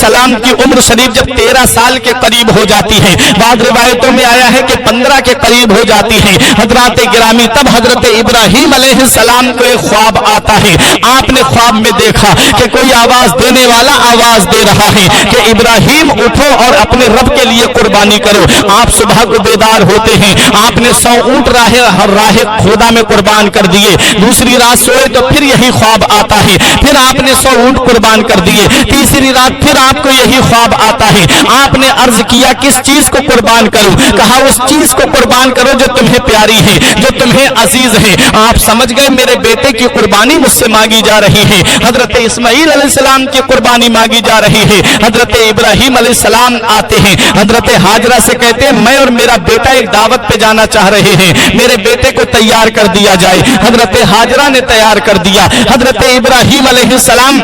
अलैहिस्सलाम की उम्र शरीफ जब 13 साल के करीब हो जाती है, बाद रिवायतों में आया है कि 15 के करीब हो जाती है हजरत गिरामी, तब हजरत इब्राहिम अलैहिस्सलाम को एक ख्वाब आता है। आपने ख्वाब में देखा कि कोई आवाज देने वाला आवाज दे रहा है कि इब्राहिम उठो और अपने रब के लिए कुर्बानी करो। आप सुबह को बेदार होते हैं, आपने 100 ऊंट राहे खुदा में कुर्बान कर दिए। दूसरी रात सोए तो फिर यही ख्वाब आता है, फिर आपने 100 ऊंट कुर्बान कर दिए। तीसरी रात फिर आपको यही ख्वाब आता है। आपने अर्ज किया किस चीज को कुर्बान करूं? कहा उस चीज को कुर्बान करो जो तुम्हें प्यारी है, जो तुम्हें अजीज है। आप समझ गए मेरे बेटे की कुर्बानी मुझसे मांगी जा रही है। हजरत इस्माइल अलैहिस्सलाम की कुर्बानी मांगी जा रही है। हजरत इब्राहिम अलैहिस्सलाम आते हैं, हजरत हाजरा से कहते हैं मैं और मेरा बेटा एक दावत पे जाना चाह रहे हैं, मेरे बेटे को तैयार कर दिया जाए। हजरत हाजरा ने तैयार कर दिया। हजरत इब्राहिम अलैहिस्सलाम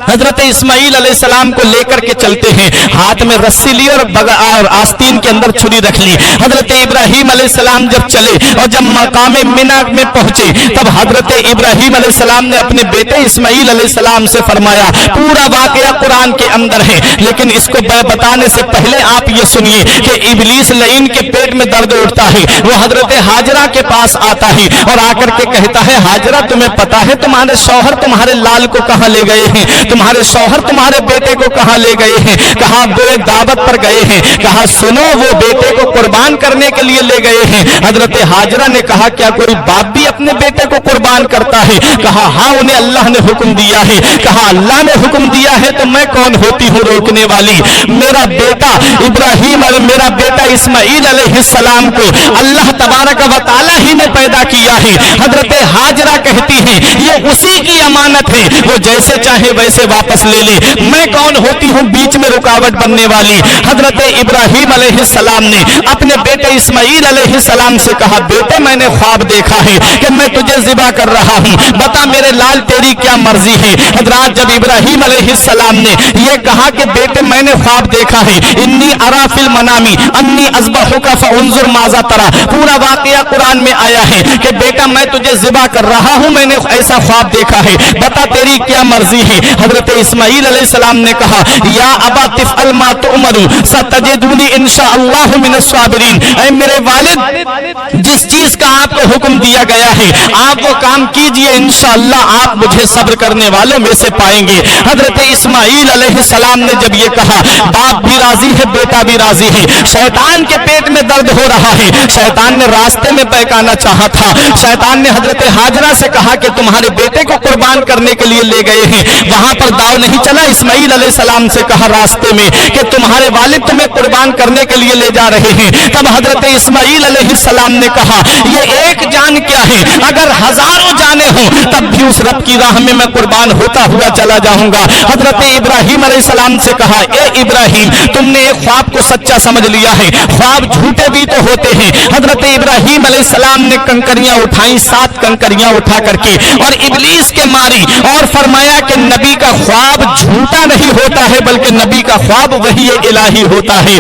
हजरत इस्माइल अलैहिस्सलाम को लेकर के चलते हैं, हाथ में रस्सी ली और आस्तीन के अंदर छुरी रख ली। हजरत इब्राहिम अलैहिस्सलाम जब चले और जब मकामे मिना में पहुंचे, तब हजरत इब्राहिम अलैहिस्सलाम ने अपने बेटे इस्माइल अलैहिस्सलाम से फरमाया, पूरा वाकया कुरान के अंदर है, लेकिन इसको बताने से पहले आप ये सुनिए कि इब्लीस लईन के पेट में दर्द उठता है। वो हजरत हाजरा के पास आता है और आकर के कहता है, हाजरा तुम्हें पता है तुम्हारे शौहर तुम्हारे लाल को कहां ले गए हैं? तुम्हारे शौहर तुम्हारे बेटे को कहां ले गए हैं? कहा वो एक दावत पर गए हैं। कहा सुनो वो बेटे को कुर्बान करने के लिए ले गए हैं। हजरत हाजरा ने कहा क्या कोई बाप भी अपने बेटे को कुर्बान करता है? कहा हाँ उन्हें अल्लाह ने हुक्म दिया है। कहा अल्लाह ने हुक्म दिया है तो मैं कौन होती हूँ रोकने वाली? मेरा बेटा इब्राहिम और मेरा बेटा इस्माइल अलैहिस्सलाम को अल्लाह तबारक व तआला ही ने पैदा किया है। हजरत हाजरा कहती हैं ये उसी की अमानत है, वो जैसे चाहे वैसे वापस ले ले, मैं कौन होती हूँ बीच में रुकावट बनने वाली? हजरत इब्राहिम अलैहिस्सलाम ने अपने बेटे इस्माइल अलैहिस्सलाम से कहा बेटे मैंने ख्वाब देखा है कि मैं तुझे ज़िबा कर रहा हूँ, बता मेरे लाल तेरी क्या मर्जी है? हजरत जब इब्राहिम अलैहिस्सलाम ने ये कहा कि बेटे मैंने ख्वाब देखा है, इन्नी अरा फिल मनामी अन्नी अज़बहुका फउंजुर माज़ा तरा, पूरा वाकया कुरान में आया है कि बेटा मैं तुझे ज़िबा कर रहा हूँ, मैंने ऐसा ख्वाब देखा है, बता तेरी क्या मर्जी है? हजरत इस्माइल अलैहिस्सलाम ने कहा या अबा तिफ़अल मा तुअमरु सतजिदुनी इंशाअल्लाहु मिनस साबिरीन, ऐ मेरे वालिद जिस चीज का आपको हुक्म दिया गया है आप वो काम कीजिए, इंशाअल्लाह आप मुझे सब्र करने वालों में से पाएंगे। हजरत इस्माइल अलैहिस्सलाम ने जब ये कहा बाप भी राजी है बेटा भी राजी है। शैतान के पेट में दर्द हो रहा है, शैतान ने रास्ते में बहकाना चाहा था। शैतान ने हजरत हाजरा से कहा कि तुम्हारे बेटे को कुर्बान करने के लिए ले गए हैं, वहां पर दाव नहीं चला। इस्माइल अलैहिस्सलाम से कहा रास्ते में कि तुम्हारे वालिद तुम्हें कुर्बान करने के लिए ले जा रहे हैं। तब हजरत इस्माइल अलैहिस्सलाम ने कहा ये एक जान क्या है, अगर हजारों जाने हो तब भी उस रब की राह में मैं कुर्बान होता हुआ चला जाऊंगा। हजरत इब्राहिम अलैहिस्सलाम से कहा ए इब्राहिम तुमने एक ख्वाब को सच्चा समझ लिया है, ख्वाब झूठे भी तो होते हैं। हजरत इब्राहिम अलैहिस्सलाम ने कंकरियां उठाई, 7 कंकरियां उठा करके और इब्लीस के मारी और फरमाया कि नबी का ख्वाब झूठा नहीं होता है बल्कि नबी का ख्वाब वही इलाही होता है।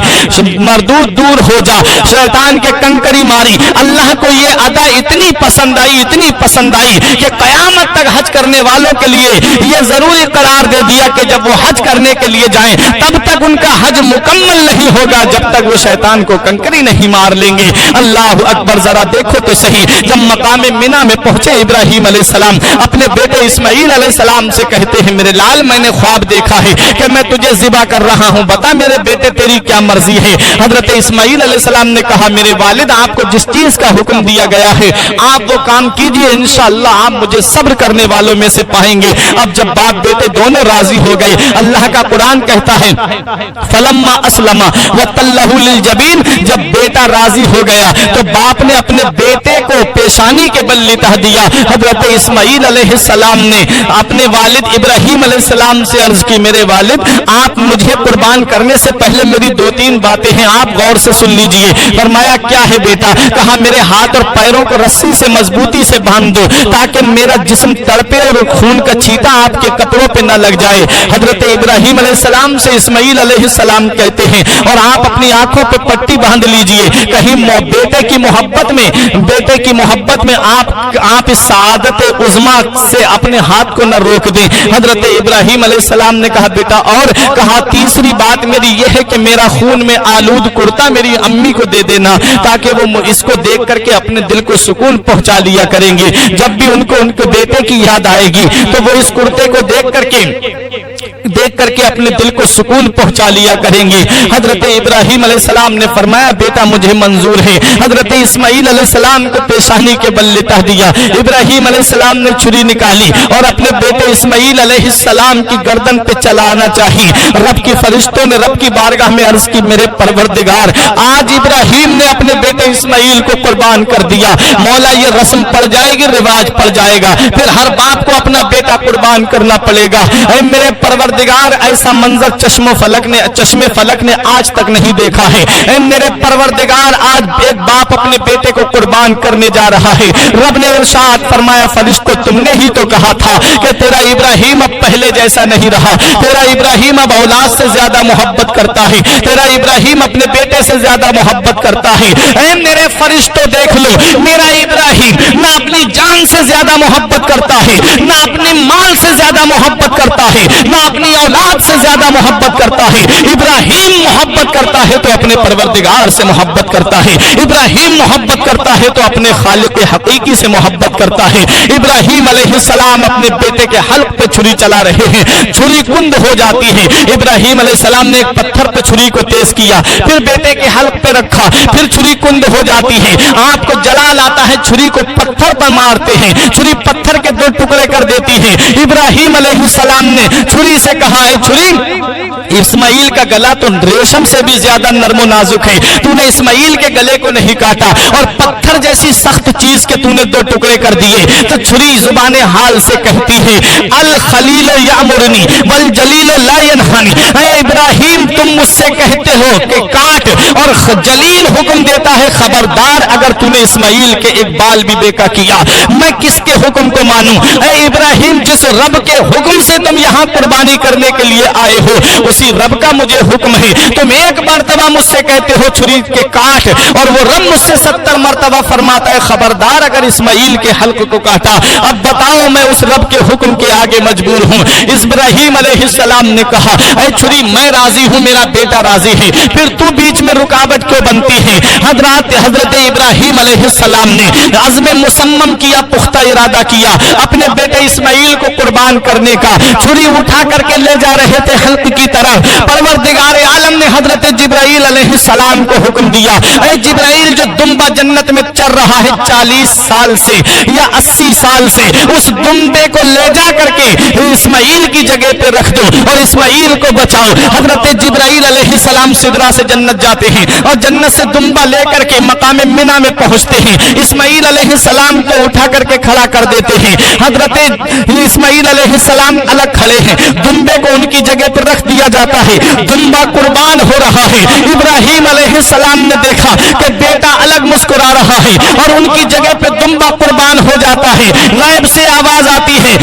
मरदूद दूर हो जा, शैतान के कंकरी मारी। अल्लाह को ये अदा इतनी पसंद आई, इतनी पसंद आई कि कयामत तक हज करने वालों के लिए ये जरूरी करार दे दिया कि जब वो हज करने के लिए जाएं तब तक उनका हज मुकम्मल नहीं होगा जब तक वो शैतान को कंकरी नहीं मार लेंगे। अल्लाह अकबर, जरा देखो तो सही, जब मकामे मिना में पहुंचे इब्राहिम अलैहिस्सलाम अपने बेटे इस्माइल अलैहिस्सलाम से कहते हैं मेरे लाल मैंने ख्वाब देखा है कि मैं तुझे ज़िबा कर रहा हूं, बता मेरे बेटे तेरी क्या मर्जी है? हजरत इस्माइल अलैहिस्सलाम ने कहा मेरे वालिद आपको जिस चीज का हुक्म दिया गया है आप वो काम कीजिए, इंशाअल्लाह आप मुझे सब्र करने वालों में से पाएंगे। अब जब बाप बेटे दोनों राजी हो गए, अल्लाह का कुरान कहता है फलम्मा अस्लमा वतल्लहु लिल जबीन, जब बेटा राजी हो गया तो बाप ने अपने बेटे को पेशानी के बल लिटा दिया। हजरत इस्माइल अलैहिस्सलाम ने अपने वालिद इब्राहिम अलैहिस्सलाम से अर्ज की मेरे वालिद आप मुझे कुर्बान करने से पहले मेरी 2-3 बातें हैं, आप गौर से सुन लीजिए। फरमाया क्या है बेटा? कहा मेरे हाथ और पैरों को रस्सी से मजबूती से बांध दो ताकि मेरा जिस्म तड़पे और खून का छींटा आपके कपड़ों पे न लग जाए। हजरत इब्राहिम अलैहिस्सलाम से इस्माइल अलैहिस्सलाम कहते हैं और आप अपनी आंखों पे पट्टी बांध लीजिए, कहीं बेटे की मोहब्बत में आप इस सादत उज़्मा से अपने हाथ को न रोक दें। हजरत इब्राहिम अलैहिस्सलाम ने कहा बेटा اور کہا تیسری بات میری یہ ہے کہ میرا خون میں آلود کرتا میری امی کو دے دینا تاکہ وہ اس کو دیکھ کر کے اپنے دل کو سکون پہنچا لیا کریں گے، جب بھی ان کو بیٹے کی یاد آئے گی تو وہ اس کرتے کو دیکھ کر کے اپنے دل کو سکون پہنچا لیا کریں گے۔ حضرت ابراہیم علیہ السلام نے فرمایا بیٹا مجھے منظور ہے۔ حضرت اسماعیل علیہ السلام کو پیشانی کے بل لٹا دیا۔ ابراہیم علیہ السلام نے چھری نکالی اور اپنے بیٹے اسماعیل علیہ السلام کی گردن پہ چلانا چاہی۔ رب کی فرشتوں نے رب کی بارگاہ میں عرض کی میرے پروردگار آج ابراہیم نے اپنے بیٹے اسماعیل کو قربان کر دیا، مولا یہ رسم پڑ جائے گی، رواج پڑ جائے گا، پھر ہر باپ کو اپنا بیٹا قربان کرنا پڑے گا۔ اے میرے پروردگار ایسا منظر چشم فلک نے آج تک نہیں دیکھا ہے۔ اے میرے پروردگار آج ایک باپ اپنے بیٹے کو قربان کرنے جا رہا ہے۔ رب نے ارشاد فرمایا فرشتوں تم نے ہی تو کہا تھا کہ تیرا ابراہیم اب پہلے جیسا نہیں رہا، تیرا ابراہیم اب اولاد سے زیادہ محبت کرتا ہے، تیرا ابراہیم اپنے بیٹے سے زیادہ محبت کرتا ہے۔ اے میرے فرشتوں دیکھ لو میرا ابراہیم نہ اپنی جان سے زیادہ محبت کرتا ہے، نہ اپنے مال سے زیادہ محبت کرتا ہے، نہ اپنی اولاد سے زیادہ محبت کرتا ہے۔ ابراہیم محبت کرتا ہے تو اپنے پروردگار سے محبت کرتا ہے، ابراہیم محبت کرتا ہے تو اپنے خالق حقیقی سے محبت کرتا ہے۔ ابراہیم علیہ السلام اپنے بیٹے کے حلق پہ چھری چلا رہے ہیں، چھری کند ہو جاتی ہے۔ ابراہیم علیہ السلام نے ایک پتھر پہ چھری کو تیز کیا، پھر بیٹے کے حلق پہ رکھا، پھر چھری کند ہو جاتی ہے۔ آپ کو جلال آتا ہے، چھری کو پتھر پر مارتے ہیں، چھری پتھر کے دو ٹکڑے کر دیتی ہے۔ ابراہیم علیہ السلام نے چھری سے کہا ہے چھری اسماعیل کا گلا تو ریشم سے بھی زیادہ نرم و نازک ہے، تو نے اسماعیل کے گلے کو نہیں کاٹا اور پتھر جیسی سخت چیز کے تو نے دو ٹکڑے کر دیے۔ تو چھری زبان حال سے کہتی ہے الخلیل یامرنی والجلیل لا ینہانی، اے ابراہیم تم مجھ سے کہتے ہو کہ کاٹ اور جلیل حکم دیتا ہے خبردار اگر تو نے اسماعیل کے ایک بال بھی بیکا کیا میں کس کے حکم کو مانوں؟ اے ابراہیم جس رب کے حکم سے تم یہاں قربانی کرنے کے لیے آئے ہو اسی رب کا مجھے حکم ہے۔ تم ایک مرتبہ مجھ سے کہتے ہو چھری کے کاٹ اور وہ رب مجھ سے 70 مرتبہ فرماتا ہے خبردار اگر اسماعیل کے حلق کو کاٹا۔ اب بتاؤ میں اس رب کے حکم کے آگے مجبور ہوں۔ ابراہیم علیہ السلام نے کہا اے چھری میں راضی ہوں، میرا بیٹا راضی ہے، پھر تو بیچ میں رکاوٹ کیوں بنتی ہے؟ حضرت ابراہیم علیہ السلام نے عزم مصمم کیا، پختہ ارادہ کیا اپنے بیٹے اسماعیل کو قربان کرنے کا۔ چھری اٹھا کر کے لے جا رہے تھے حلق کی طرف، پروردگار عالم نے حضرت جبرائیل علیہ السلام کو حکم دیا اے جبرائیل جو دمبا جنت میں چر رہا ہے 40 سال سے یا 80 سال سے، اس دمبے کو لے جا کر کے اسماعیل کی جگہ پہ رکھ دو اور اسماعیل کو بچاؤ۔ حضرت جبرائیل علیہ السلام سدرہ سے جنت جاتے ہیں اور جنت سے دمبا لے کر کے مقام منی میں پہنچتے ہیں، اسماعیل علیہ السلام کو اٹھا کر کے کھڑا کر دیتے ہیں۔ حضرت اسماعیل علیہ السلام الگ کھڑے ہیں، دمبے کو ان کی جگہ پر رکھ دیا جاتا ہے، دمبا قربان ہو رہا ہے۔ ابراہیم علیہ السلام نے دیکھا کہ بیٹا الگ مسکرا رہا ہے اور ان کی جگہ پہ دمبا قربان ہو جاتا ہے۔ غیب سے آواز آتی ہے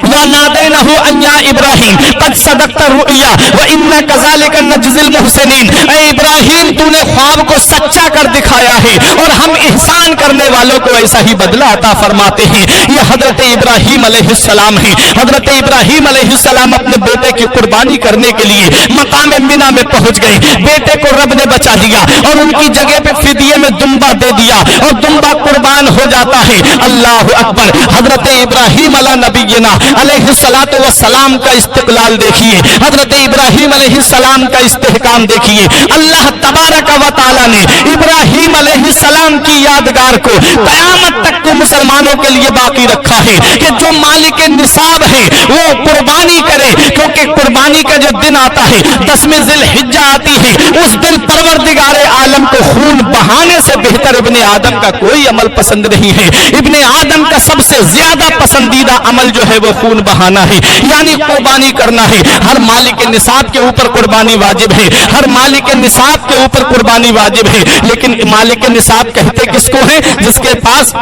وَنَادَيْنَهُ أَن يَا إِبْرَاهِيمُ قَدْ صَدَقْتَ الرُّؤْيَا وَإِنَّا كَذَلِكَ نَجْزِي الْمُحْسِنِينَ، اے ابراہیم تو نے خواب کو سچا کر دکھایا ہے اور ہم احسان کرنے والوں کو ایسا ہی بدلہ عطا فرماتے ہیں۔ یہ حضرت ابراہیم علیہ السلام ہے۔ حضرت ابراہیم علیہ السلام اپنے بیٹے کی قربانی کرنے کے لیے مقام منی میں پہنچ گئے، بیٹے کو رب نے بچا دیا اور ان کی جگہ پہ فدیے میں دمبا دے دیا اور دمبا قربان ہو جاتا ہے۔ اللہ اکبر۔ حضرت ابراہیم علیہ نبینا علیہ السلام کا استقلال دیکھیے، حضرت ابراہیم علیہ السلام کا استحکام دیکھیے۔ اللہ تبارک و تعالی نے ابراہیم علیہ السلام کی یادگار کو قیامت تک کو مسلمانوں کے لیے باقی رکھا ہے کہ جو مالک نصاب ہے وہ قربانی کرے، کیونکہ قربانی کا جو دن آتا ہے 10ویں ذی الحجہ آتی ہے، اس دن پروردگار عالم کو خون بہانے سے بہتر ابن آدم کا کوئی عمل پسند نہیں ہے۔ ابن آدم کا سب سے زیادہ پسندیدہ عمل جو ہے وہ خون بہانا ہے، یعنی قربانی کرنا ہے۔ ہر مالک نصاب کے اوپر قربانی واجب ہے، ہر مالک نصاب کے اوپر قربانی واجب ہے، لیکن مالک نصاب کہتے کس کو ہے؟ جس کے پاس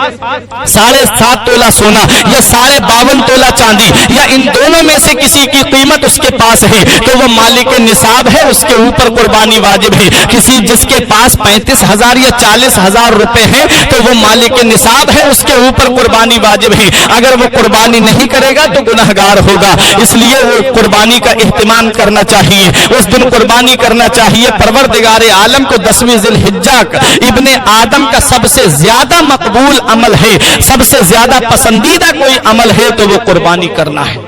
7.5 تولہ سونا یا 52 تولہ چاندی یا ان دونوں میں سے کسی کی قیمت اس کے پاس ہے تو وہ مالک نصاب ہے، اس کے اوپر قربانی واجب ہے۔ کسی جس کے پاس 35,000 یا 40,000 روپے ہیں تو وہ مالک نصاب ہے، اس کے اوپر قربانی واجب ہے۔ اگر وہ قربانی نہیں کرے گا تو गुनहगार होगा। इसलिए वो कुर्बानी का इहतिमाम करना चाहिए, उस दिन कुर्बानी करना चाहिए। परवरदिगार आलम को 10वीं ज़िलहिज्जा इब्ने आदम का सबसे ज्यादा मकबूल अमल है, सबसे ज्यादा पसंदीदा कोई अमल है तो वो कुर्बानी करना है।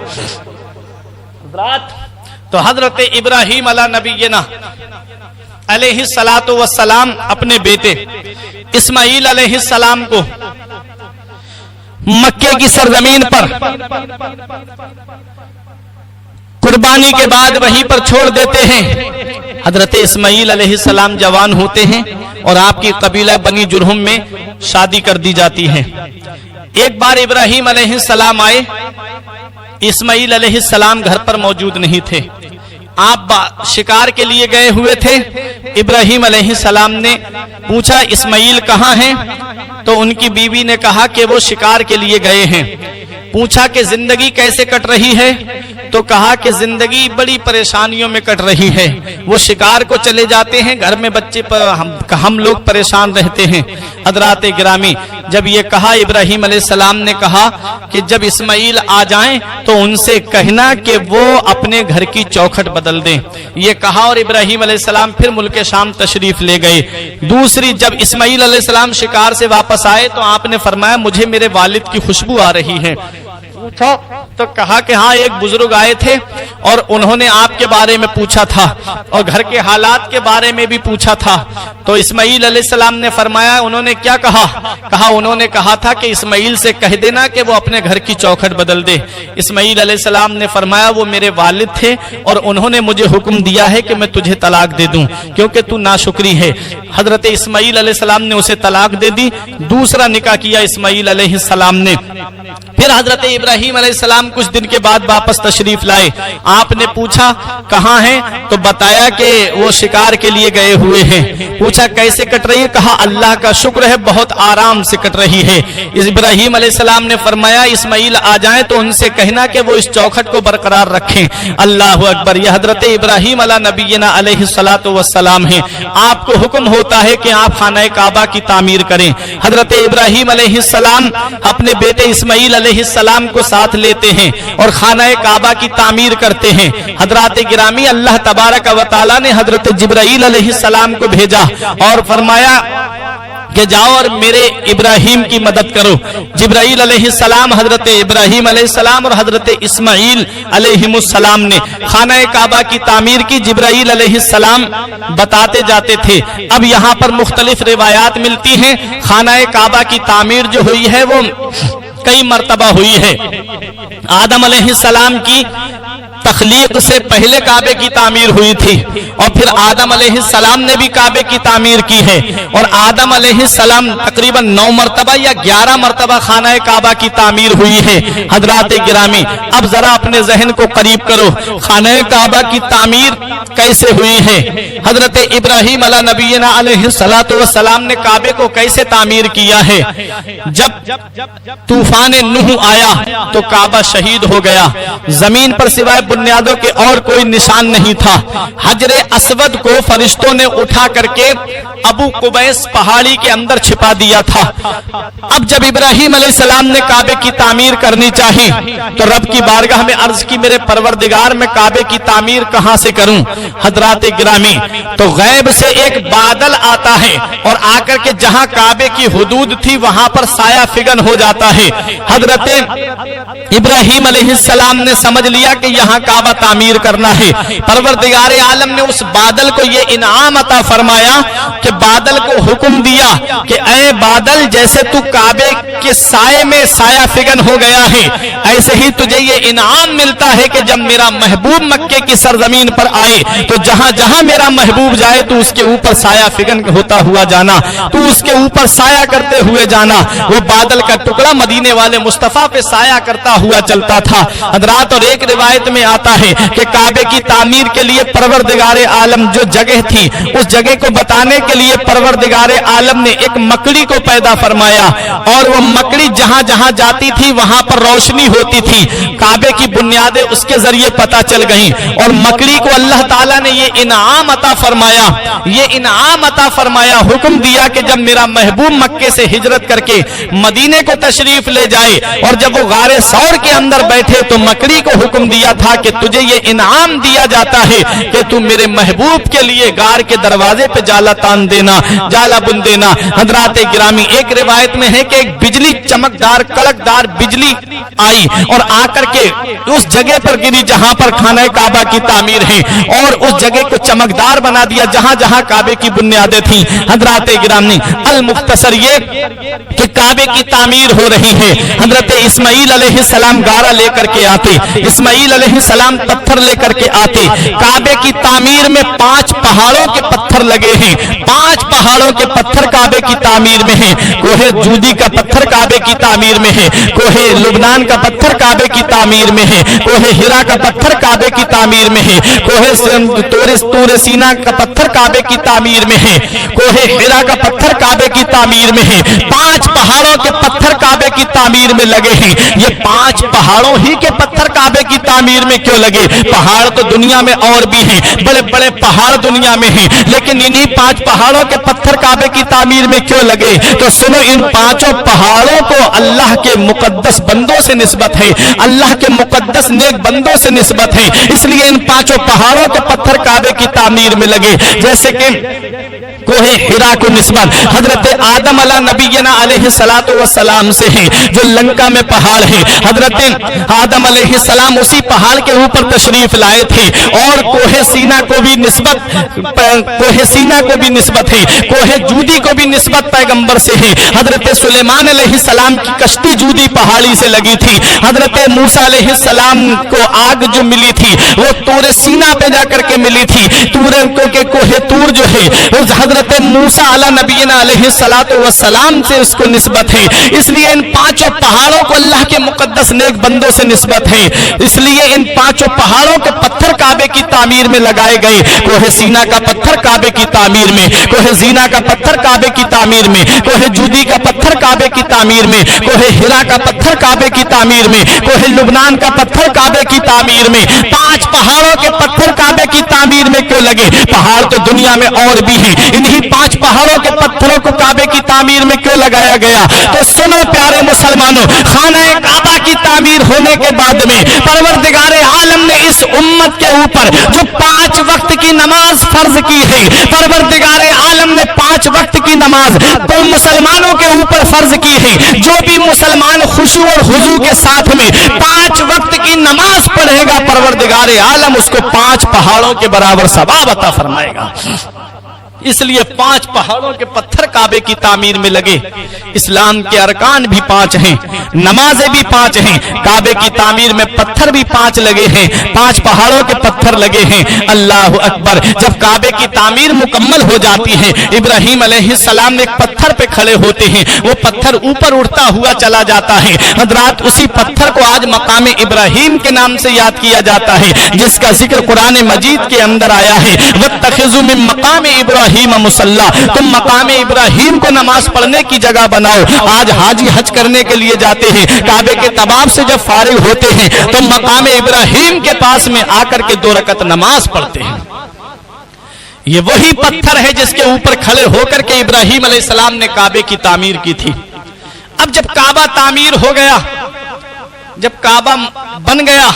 तो हजरत इब्राहीम अला नबीना अलैहिस्सलातु वस्सलाम अपने बेटे इस्माईल अलैहिस्सलाम को मक्के की सरजमीन पर कुर्बानी के बाद वहीं पर छोड़ देते हैं। हजरत इस्माईल अलैहिस्सलाम जवान होते हैं और आपकी कबीला बनी जुरहुम में शादी कर दी जाती है। एक बार इब्राहीम अलैहिस्सलाम आए, इस्माईल अलैहिस्सलाम घर पर मौजूद नहीं थे। आप शिकार के लिए गए हुए थे। इब्राहीम अलैहिस्सलाम ने पूछा इस्माईल कहाँ हैं? तो उनकी बीवी ने कहा कि वो शिकार के लिए गए हैं। पूछा कि जिंदगी कैसे कट रही है? तो कहा कि जिंदगी बड़ी परेशानियों में कट रही है। वो शिकार को चले जाते हैं, घर में बच्चे पर हम लोग परेशान रहते हैं। हजरात गिरामी, जब ये कहा इब्राहीम अलैहिस्सलाम ने कहा कि जब इस्माईल आ जाएं तो उनसे कहना कि वो अपने घर की चौखट बदल दें। ये कहा और इब्राहीम अलैहिस्सलाम फिर मुल्क शाम तशरीफ ले गए। दूसरी, जब इस्माईल अलैहिस्सलाम शिकार से वापस आए तो आपने फरमाया मुझे मेरे वालिद की खुशबू आ रही है। पूछा तो कहा कि हाँ, एक बुजुर्ग आए थे और उन्होंने आपके बारे में पूछा था और घर के हालात के बारे में भी पूछा था। तो इस्माईल अलैहिस्सलाम ने फरमाया उन्होंने क्या कहा? कहा उन्होंने कहा था कि इस्माईल से कह देना कि वो अपने घर की चौखट बदल दे। इस्माईल अलैहिस्सलाम ने फरमाया वो मेरे वालिद थे और उन्होंने मुझे हुक्म दिया है कि मैं तुझे तलाक दे दूं क्योंकि तू नाशुक्री है। हजरत इस्माईल अलैहिस्सलाम ने उसे तलाक दे दी। दूसरा निकाह किया इस्माईल अलैहिस्सलाम ने। फिर हजरत इब्राहीम अलैहिस्सलाम कुछ दिन के बाद वापस तशरीफ लाए। आपने पूछा कहाँ हैं? तो बताया कि वो शिकार के लिए गए हुए हैं। पूछा कैसे कट रही है? कहा अल्लाह का शुक्र है बहुत आराम से कट रही है। इब्राहीम अलैहिस्सलाम ने फरमाया इस्माईल आ जाएं तो उनसे कहना कि वो इस चौखट को बरकरार रखें। अल्लाह अकबर। यह हजरत इब्राहीम अला नबीना अलैहिस्सलातु वस्सलाम है। आपको हुक्म होता है कि आप खाना काबा की तामीर करें। हजरत इब्राहीम अलैहिस्सलाम अपने बेटे इस्माईल अलैहिस्सलाम को साथ लेते हैं और खाना काबा की तामीर करते हैं। हजरात गिरामी, अल्लाह तबारक व तआला ने हजरत जिब्राईल अलैहिस्सलाम को भेजा और फरमाया कि जाओ और मेरे इब्राहीम की मदद करो। जिब्राईल अलैहिस्सलाम हजरत इब्राहीम अलैहिस्सलाम और हजरत इस्माईल अलैहिमुस्सलाम ने खाना काबा की तामीर की। जिब्राईल अलैहिस्सलाम बताते जाते थे। अब यहाँ पर मुख्तलिफ रिवायात मिलती हैं। खाना काबा की तामीर जो हुई है वो कई मर्तबा हुई है। आदम अलैहिस्सलाम की तख्लीक से पहले काबे की तामीर हुई थी और फिर आदम अलैहिस्सलाम ने भी काबे की तामीर की है और आदम अलैहिस्सलाम तकरीबन 9 मरतबा या 11 मरतबा खाना काबा की तामीर हुई है। हजरात गिरामी, अब जरा अपने जहन को करीब करो, खाना काबा की तामीर कैसे हुई है? हजरत इब्राहीम अला नबीना अलैहिस्सलातु वस्सलाम ने काबे को कैसे तामीर किया है? जब तूफान नूह आया तो काबा शहीद हो गया। जमीन पर सिवाय बुनियादों के और कोई निशान नहीं था। हजरे अस्वद को फरिश्तों ने उठा करके अबू कुबैस पहाड़ी के अंदर छिपा दिया था। अब जब इब्राहीम अलैहिस्सलाम ने काबे की तामीर करनी चाहिए तो रब की बारगाह में अर्ज की मेरे परवरदिगार में काबे की तामीर कहां से करूं? हजरात गिरामी, तो गैब से एक बादल आता है और आकर के जहां काबे की हुदूद थी वहां पर साया फिगन हो जाता है। हजरत इब्राहीम अलैहिस्सलाम ने समझ लिया कि यहाँ काबा तामीर करना है। परवरदिगार आलम ने उस बादल को ये इनाम अता फरमाया कि बादल को हुक्म दिया कि ऐ बादल, जैसे तू काबे के साए में साया फिगन हो गया है ऐसे ही तुझे ये इनाम मिलता है कि जब मेरा महबूब मक्के की सरजमीन पर आए तो जहां जहां मेरा महबूब जाए तो उसके ऊपर साया फिगन होता हुआ जाना, तू उसके ऊपर साया करते हुए जाना। वो बादल का टुकड़ा मदीने वाले मुस्तफा पे साया करता हुआ चलता था। हजरात, और एक रिवायत में آتا ہے کہ کعبے کی تعمیر کے لیے پروردگار عالم جو جگہ تھی اس جگہ کو بتانے کے لیے پروردگار عالم نے ایک مکڑی کو پیدا فرمایا، اور وہ مکڑی جہاں جہاں جاتی تھی وہاں پر روشنی ہوتی تھی، کعبے کی بنیادیں اس کے ذریعے پتہ چل گئیں، اور مکڑی کو اللہ تعالیٰ نے یہ انعام عطا فرمایا، حکم دیا کہ جب میرا محبوب مکے سے ہجرت کر کے مدینے کو تشریف لے جائے اور جب وہ غار ثور کے اندر بیٹھے تو مکڑی کو حکم دیا تھا کہ تجھے یہ انعام دیا جاتا ہے کہ تو میرے محبوب کے لیے غار کے دروازے پہ جالا تان دینا، جالا بن دینا۔ حضرات گرامی، ایک روایت میں ہے کہ ایک بجلی چمکدار کڑکدار بجلی آئی اور آ کر کے اس جگہ پر گری جہاں پر خانہ کعبہ کی تعمیر ہے، اور اس جگہ کو چمکدار بنا دیا جہاں جہاں کعبے کی بنیادیں تھیں۔ حضرات گرامی، المختصر یہ کہ کعبے کی تعمیر ہو رہی ہے، حضرت اسماعیل علیہ السلام گارا لے کر کے آتے، اسماعیل علیہ السلام پتھر لے کر کے آتے، کعبے کی تعمیر میں 5 پہاڑوں کے پتھر لگے ہیں، 5 پہاڑوں کے پتھر کعبے کی تعمیر میں ہیں، کوہ جودی کا پتھر کعبے کی تعمیر میں ہے، کوہ لبنان کا پتھر کعبے کی تعمیر میں ہے، کوہ ہرا کا پتھر کعبے کی تعمیر میں ہے، کوہ طور سینا کا پتھر کعبے کی تعمیر میں ہے، کوہ ہرا کا پتھر کعبے کی تعمیر میں ہے، 5 پہاڑوں کے پتھر کعبے کی تعمیر میں لگے ہیں۔ یہ 5 پہاڑوں ہی کے پتھر کعبے کی تعمیر میں کیوں لگے؟ پہاڑ تو دنیا میں اور بھی ہیں، بڑے بڑے پہاڑ دنیا میں ہیں، لیکن انہی 5 پہاڑوں کے پتھر کعبے کی تعمیر میں کیوں لگے؟ تو سنو، ان 5 پہاڑوں کو اللہ کے مقدس بندوں سے نسبت ہے، اللہ کے مقدس نیک بندوں سے نسبت ہے، اس لیے ان 5 پہاڑوں کے پتھر کعبے کی تعمیر میں لگے۔ جیسے کہ کوہ ہرا کو نسبت حضرت آدم علیہ نبینا علیہ السلام سے ہے، جو لنکا میں پہاڑ ہے، حضرت آدم علیہ السلام اسی پہاڑ کے اوپر تشریف لائے تھے، اور کوہ سینا کو بھی نسبت ہے، کوہ جودی کو بھی نسبت پیغمبر سے ہے، حضرت سلیمان علیہ السلام کی کشتی جودی پہاڑی سے لگی تھی، حضرت موسیٰ علیہ السلام کو آگ جو ملی تھی وہ طور سینا پہ جا کر کے ملی تھی، کوہ طور جو ہے حضرت موسیٰ علیہ نبینا علیہ السلام سے اس کو نسبت ہے، اس لیے ان 5 پہاڑوں کو اللہ کے مقدس نیک بندوں سے نسبت ہے، اس لیے ان 5 پہاڑوں کے پتھر کعبے کی تعمیر میں لگائے گئے، کوہ سینا کا پتھر کعبے کی تعمیر میں، کوہ زینا کا پتھر کعبے کی تعمیر میں، کوہ جودی کا پتھر کعبے کی تعمیر میں، کوہ ہرا کا پتھر کعبے کی تعمیر میں، کوہ لبنان کا پتھر کعبے کی تعمیر میں۔ 5 پہاڑوں کے پتھر کعبے کی تعمیر میں کیوں لگے؟ پہاڑ تو دنیا میں اور بھی ہیں، انہی 5 پہاڑوں کے پتھروں کو کعبے کی تعمیر میں کیوں لگایا گیا؟ تو سنو پیارے مسلمانوں، خانہ کعبہ کی تعمیر ہونے کے بعد میں پروردگار عالم نے اس امت کے اوپر جو 5 وقت کی نماز فرض کی ہے، پروردگار عالم نے 5 وقت کی نماز تو مسلمانوں کے اوپر فرض کی ہے، جو بھی مسلمان خشوع اور خضوع کے ساتھ میں 5 وقت کی نماز پڑھے گا، پروردگار عالم اس کو 5 پہاڑوں کے برابر ثواب عطا فرمائے گا۔ اس لیے 5 پہاڑوں کے پتھر کعبے کی تعمیر میں لگے۔ اسلام کے ارکان بھی 5 ہیں، نمازیں بھی 5 ہیں، کعبے کی تعمیر میں پتھر بھی 5 لگے ہیں، 5 پہاڑوں کے پتھر لگے ہیں۔ اللہ اکبر! جب کعبے کی تعمیر مکمل ہو جاتی ہے، ابراہیم علیہ السلام ایک پتھر پہ کھڑے ہوتے ہیں، وہ پتھر اوپر اڑتا ہوا چلا جاتا ہے۔ حضرات، اسی پتھر کو آج مقام ابراہیم کے نام سے یاد کیا جاتا ہے، جس کا ذکر قرآن مجید کے اندر آیا ہے، وَاتَّخِذُوا مِن مَّقَامِ ابراہیم مصلی، تم مقام ابراہیم کو نماز پڑھنے کی جگہ بناؤ۔ آج حاجی حج کرنے کے لیے جاتے ہیں، کعبے کے طواف سے جب فارغ ہوتے ہیں تو مقام ابراہیم کے پاس میں آ کر کے 2 رکعت نماز پڑھتے ہیں۔ یہ وہی پتھر ہے جس کے اوپر کھڑے ہو کر کے ابراہیم علیہ السلام نے کعبے کی تعمیر کی تھی۔ اب جب کعبہ تعمیر ہو گیا، جب کعبہ بن گیا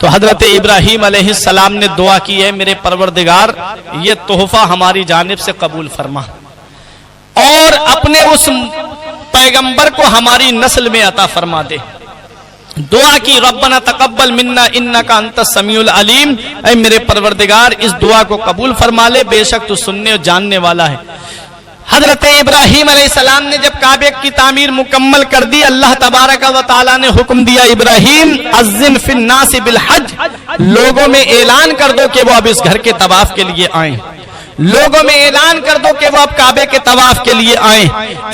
تو حضرت ابراہیم علیہ السلام نے دعا کی ہے، میرے پروردگار یہ تحفہ ہماری جانب سے قبول فرما اور اپنے اس پیغمبر کو ہماری نسل میں عطا فرما دے۔ دعا کی، ربنا تقبل منا انک انت السمیع العلیم، اے میرے پروردگار اس دعا کو قبول فرما لے، بے شک تو سننے اور جاننے والا ہے۔ حضرت ابراہیم علیہ السلام نے جب کعبے کی تعمیر مکمل کر دی، اللہ تبارک و تعالی نے حکم دیا، ابراہیم اذن فی الناس بالحج، لوگوں میں اعلان کر دو کہ وہ اب اس گھر کے طواف کے لیے آئیں۔ लोगों में ऐलान कर दो कि वो अब काबे के तवाफ के लिए आए।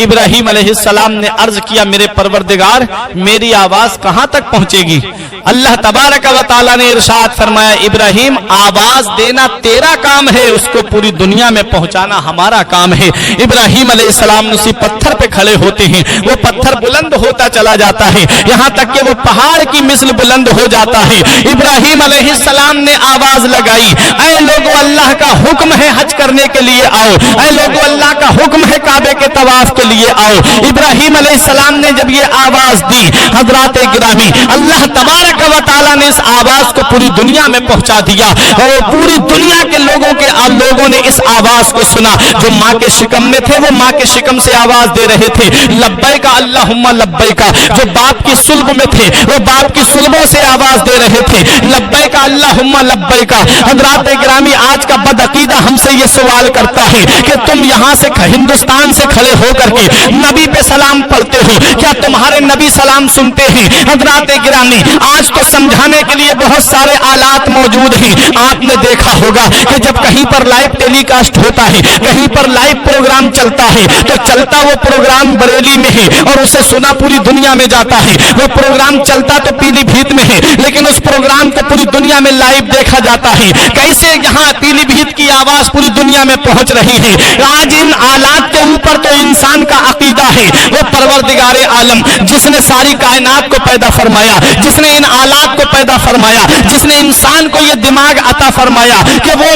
इब्राहिम अलैहिस्सलाम ने अर्ज किया, मेरे परवरदिगार मेरी आवाज कहां तक पहुंचेगी? अल्लाह तबारक व तआला ने इरशाद फरमाया, इब्राहिम आवाज देना तेरा काम है, उसको पूरी दुनिया में पहुंचाना हमारा काम है। इब्राहिम अलैहिस्सलाम उसी पत्थर पे खड़े होते हैं, वो पत्थर बुलंद होता चला जाता है, यहां तक कि वो पहाड़ की मिस्ल बुलंद हो जाता है। इब्राहिम अलैहिस्सलाम ने आवाज लगाई, ऐ लोगों अल्लाह का हुक्म है हज करने के लिए आओ, ऐ लोगों अल्लाह का हुक्म है काबे के तवाफ के लिए आओ। इब्राहिम अलैहिस्सलाम ने जब ये आवाज दी, हजरात गिरामी, अल्लाह तबारक व तआला ने इस आवाज को पूरी दुनिया में पहुंचा दिया और पूरी दुनिया के लोगों ने इस आवाज को सुना। जो माँ के शिकम में थे वो माँ के शिकम से आवाज दे रहे थे, लब्बैका अल्लाहुम्मा लब्बैका। जो बाप की सुल्ब में थे वो बाप की सुल्बों से आवाज दे रहे थे, लब्बैका अल्लाहुम्मा लब्बैका। हजरात गिरामी, आज का बदअकीदा हमसे ये सवाल करता है कि तुम यहाँ से हिंदुस्तान से खड़े होकर के नबी पे सलाम पढ़ते हो, क्या तुम्हारे नबी सलाम सुनते हैं? हजरात गिरामी, आज तो समझाने के लिए बहुत सारे आलात मौजूद हैं। आपने देखा होगा कि जब कहीं पर लाइव टेलीकास्ट होता है, कहीं पर लाइव प्रोग्राम चलता है, तो चलता वो प्रोग्राम बरेली में है और उसे सुना पूरी दुनिया में जाता है। वो प्रोग्राम चलता तो पीलीभीत में है, लेकिन उस प्रोग्राम को पूरी दुनिया में लाइव देखा जाता है। कैसे यहाँ पीलीभीत की आवाज पूरी दुनिया में पहुंच रही है? आज इन आलात के ऊपर तो इंसान का अकीदा है, वो परवरदिगारे आलम जिसने सारी कायनात को पैदा फरमाया, जिसने इन आलात को पैदा फरमाया, जिसने इंसान को ये दिमाग अता फरमाया कि वो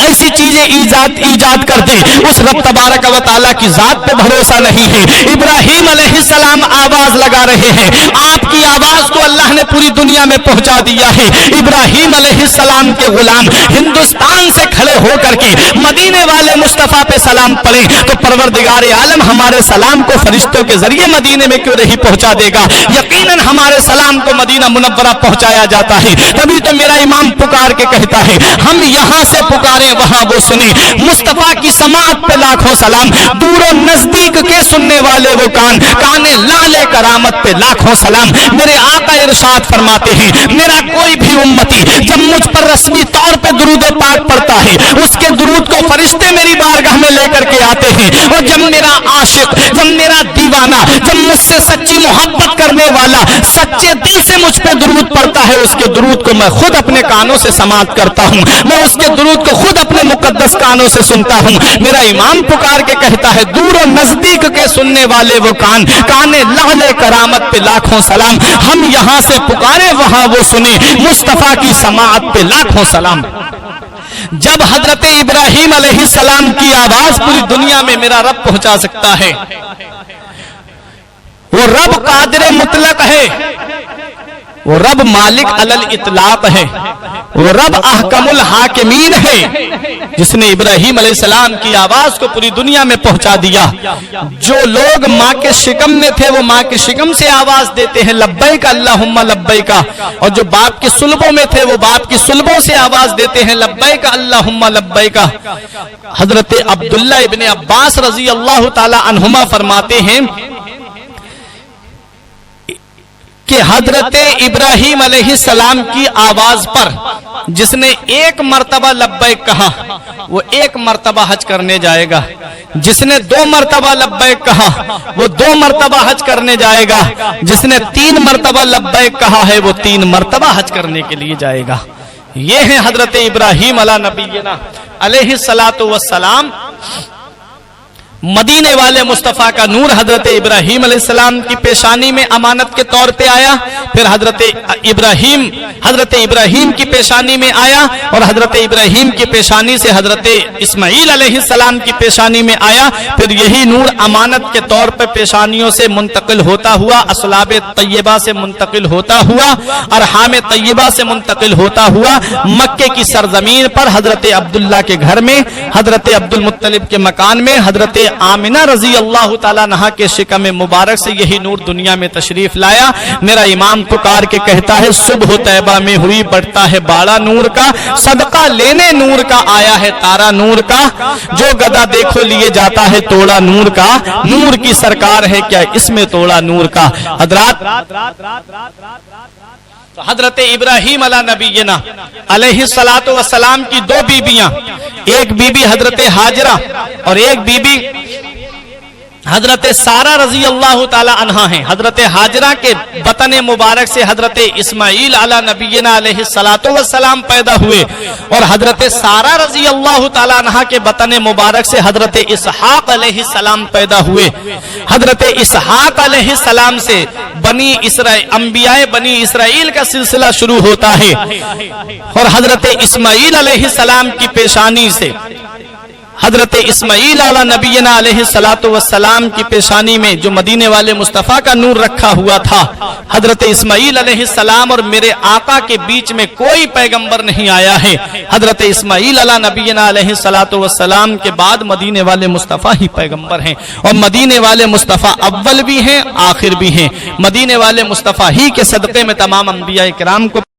ऐसी चीजें ईजाद कर दे, उस रब तबारक व तआला की जात पे भरोसा नहीं है। इब्राहिम अलैहिस्सलाम आवाज लगा रहे हैं, आपकी आवाज को अल्लाह ने पूरी दुनिया में पहुंचा दिया है। इब्राहिम अलैहिस्सलाम के गुलाम हिंदुस्तान से खड़े होकर के मदीने वाले मुस्तफा पे सलाम पढ़े तो परवरदिगार आलम हमारे सलाम को फरिश्तों के जरिए मदीने में क्यों नहीं पहुंचा देगा? यकीनन हमारे सलाम को मदीना मुनव्वरा पहुंचाया जाता है। तभी तो मेरा इमाम पुकार के कहता है, हम यहां से पुकारे वहां वो सुने। मुस्तफा की समाअत पे लाखों सलाम, दूर नजदीक के सुनने वाले वो कान, काने लाले करामत पे लाखों सलाम। मेरे आका इरशाद फरमाते हैं, मेरा कोई भी उम्मती जब मुझ पर रस्मी तौर पे दुरूद पाक पढ़ता है, उसके दुरूद को फरिश्ते मेरी बारगाह में लेकर के आते हैं। और जब मेरा आशिक, जब मेरा दीवाना, जब मुझसे सच्ची मोहब्बत करने वाला सच्चे दिल से मुझ पे दुरूद पढ़ता है, उसके दुरूद को मैं खुद अपने कानों से समाअत करता हूँ, मैं उसके दुरूद को खुद अपने मुकद्दस कानों से सुनता हूँ। मेरा इमाम पुकार के कहता है, दूर और नजदीक के सुनने वाले वो कान, काने लाले करामत पे लाखों सलाम। हम यहाँ से पुकारे वहां वो सुने, मुस्तफा की समाअत पे लाखों सलाम। जब हजरत इब्राहिम अलैहिस्सलाम की आवाज पूरी दुनिया में मेरा रब पहुंचा सकता है, वो रब कादिर मुतलक है, वो रब मालिक अलल इतलाक है, वो रब अहकमुल हाकिमीन है, जिसने इब्राहिम अलैहिस्सलाम की आवाज को पूरी दुनिया में पहुंचा दिया। जो लोग माँ के शिकम में थे वो माँ के शिकम से आवाज देते हैं, लब्बैक अल्लाहुम्मा लब्बैका, और जो बाप की सुल्बों में थे वो बाप की सुल्बों से आवाज देते हैं, लब्बैक अल्लाहुम्मा लब्बैका। हजरत अब्दुल्ला इब्ने अब्बास रजी अल्लाह ताला अन्हुमा फरमाते हैं कि हजरत इब्राहिम अलैहिस्सलाम की आवाज पर जिसने एक मर्तबा लब्बैक कहा वो एक मर्तबा हज करने जाएगा, जिसने 2 मर्तबा लब्बैक कहा वो 2 मर्तबा हज करने जाएगा, जिसने 3 मर्तबा लब्बैक कहा है वो 3 मर्तबा हज करने के लिए जाएगा। ये है हजरत इब्राहिम अला नबीना अलैहिस्सलातु वस्सलाम, मदीने वाले मुस्तफा का नूर हजरत इब्राहिम अलैहिस्सलाम की पेशानी में अमानत के तौर पे आया, फिर हजरत इब्राहिम की पेशानी में आया और हजरत इब्राहिम की पेशानी से हजरत इस्माइल अलैहिस्सलाम की पेशानी में आया, फिर यही नूर अमानत के तौर पे पेशानियों से मुंतकिल होता हुआ असलाब तैयबा से मुंतकिल होता हुआ अरहाम तैयबा से मुंतकिल होता हुआ मक्के की सरजमीन पर हजरत अब्दुल्ला के घर में, हजरत अब्दुल मुत्तलिब के मकान में, हजरत आमिना रजी अल्लाह ताला अन्हा के शिकम मुबारक से यही नूर दुनिया में तशरीफ लाया। मेरा इमाम पुकार के कहता है, सुबह तैबा में हुई बढ़ता है बाड़ा नूर का, सदका लेने नूर का आया है तारा नूर का, जो गदा देखो लिए जाता है तोड़ा नूर का, नूर की सरकार है क्या इसमें तोड़ा नूर का। हजरत इब्राहिम अला नबीना अलैहिस्सलातु वस्सलाम की 2 बीबियां, ایک بیوی حضرت حاجرہ اور ایک بیوی حضرت سارہ رضی اللہ تعالی عنہا ہیں۔ حضرت حاجرہ کے بطن مبارک سے حضرت اسماعیل علی نبینا علیہ السلام پیدا ہوئے، اور حضرت سارہ رضی اللہ تعالی عنہا کے بطن مبارک سے حضرت اسحاق علیہ السلام پیدا ہوئے۔ حضرت اسحاق علیہ السلام سے انبیاء بنی اسرائیل کا سلسلہ شروع ہوتا ہے، اور حضرت اسماعیل علیہ السلام کی پیشانی سے حضرت اسماعیل علی نبینا علیہ السلام کی پیشانی میں جو مدینے والے مصطفیٰ کا نور رکھا ہوا تھا، حضرت اسماعیل علیہ السلام اور میرے آقا کے بیچ میں کوئی پیغمبر نہیں آیا ہے۔ حضرت اسماعیل علی نبینا علیہ السلام کے بعد مدینے والے مصطفیٰ ہی پیغمبر ہیں، اور مدینے والے مصطفیٰ اول بھی ہیں آخر بھی ہیں۔ مدینے والے مصطفیٰ ہی کے صدقے میں تمام انبیاء کرام کو